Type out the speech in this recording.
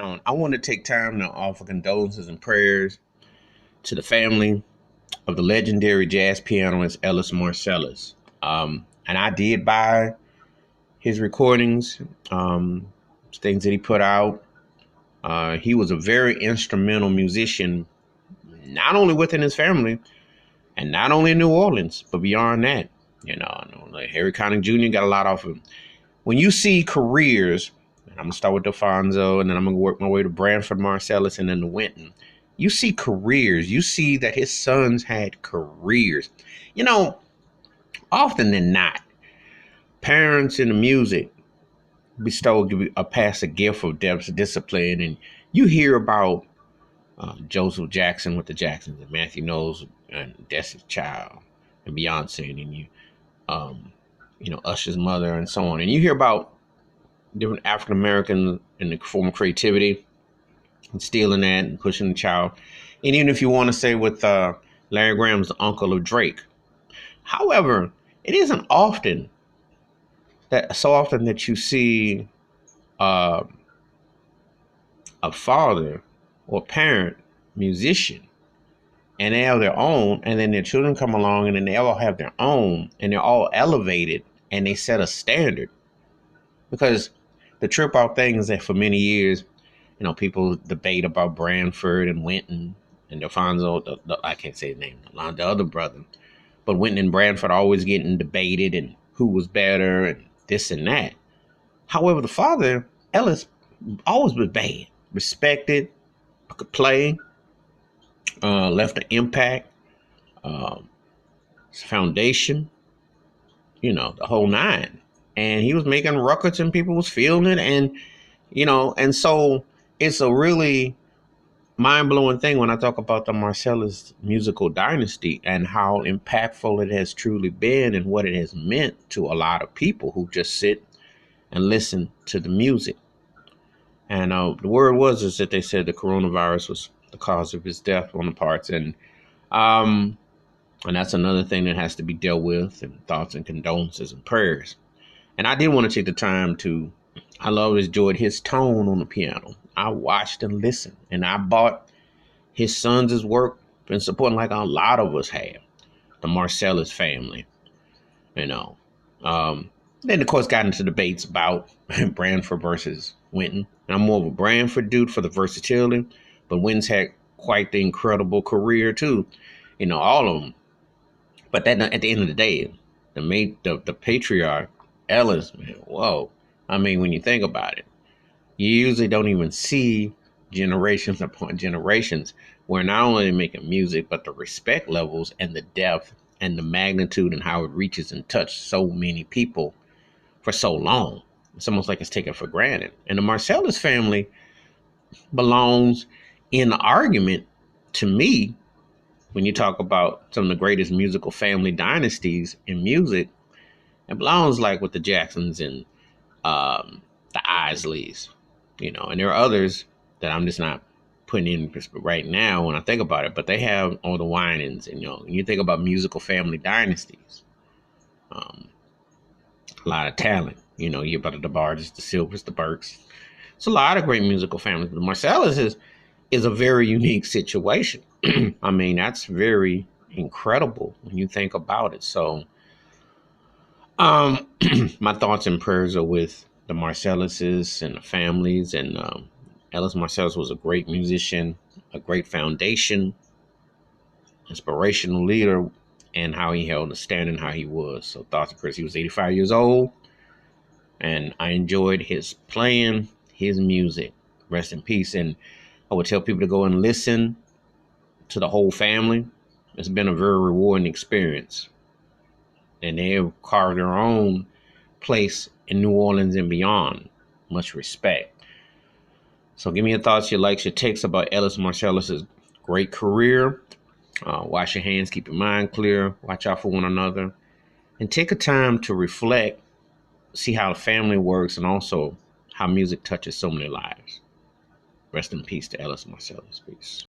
I want to take time to offer condolences and prayers to the family of the legendary jazz pianist Ellis Marsalis. And I did buy his recordings, things that he put out. He was a very instrumental musician, not only within his family and not only in New Orleans, but beyond that. Like Harry Connick Jr. got a lot off of him. When you see careers, and I'm gonna start with DeFonso, and then I'm gonna work my way to Branford Marsalis and then to Wynton. You see careers. You see that his sons had careers. Often than not, parents in the music bestow a pass a gift of discipline, and you hear about Joseph Jackson with the Jacksons, and Matthew Knowles and Destiny's Child, and Beyonce, and Usher's mother, and so on. And you hear about different African Americans in the form of creativity and stealing that and pushing the child. And even if you want to say with Larry Graham's the uncle of Drake. However, it isn't so often that you see a father or parent musician and they have their own, and then their children come along and then they all have their own, and they're all elevated and they set a standard. Because the trip out thing is that for many years, people debate about Branford and Wynton and DeFonso. I can't say his name, the other brother. But Wynton and Branford always getting debated and who was better and this and that. However, the father, Ellis, always was bad, respected, could play, left an impact, foundation, the whole nine. And he was making records and people was feeling it. And so it's a really mind-blowing thing when I talk about the Marsalis musical dynasty and how impactful it has truly been and what it has meant to a lot of people who just sit and listen to the music. And the word is that they said the coronavirus was the cause of his death on the parts. And that's another thing that has to be dealt with, and thoughts and condolences and prayers. And I did want to take the time I always enjoyed his tone on the piano. I watched and listened, and I bought his sons' work and supporting like a lot of us have, the Marsalis family, Then, of course, got into debates about Branford versus Wynton. And I'm more of a Branford dude for the versatility, but Wynton's had quite the incredible career too, all of them. But then at the end of the day, the patriarch, Ellis, man, whoa. I mean, when you think about it, you usually don't even see generations upon generations where not only they making music, but the respect levels and the depth and the magnitude and how it reaches and touches so many people for so long. It's almost like it's taken for granted. And the Marsalis family belongs in the argument, to me, when you talk about some of the greatest musical family dynasties in music. It belongs like with the Jacksons and the Isleys, and there are others that I'm just not putting in right now when I think about it, but they have all the Winans, and you think about musical family dynasties, a lot of talent, you hear about the DeBarges, the Silvers, the Burks. It's a lot of great musical families, but Marsalis is a very unique situation. I mean, that's very incredible when you think about it. So my thoughts and prayers are with the Marsalises and the families. And Ellis Marsalis was a great musician, a great foundation, inspirational leader, and how he held the standard, how he was. So thoughts and prayers. He was 85 years old, and I enjoyed his playing, his music. Rest in peace. And I would tell people to go and listen to the whole family. It's been a very rewarding experience. And they have carved their own place in New Orleans and beyond. Much respect. So give me your thoughts, your likes, your takes about Ellis Marsalis' great career. Wash your hands, keep your mind clear, watch out for one another, and take a time to reflect, see how the family works, and also how music touches so many lives. Rest in peace to Ellis Marsalis. Peace.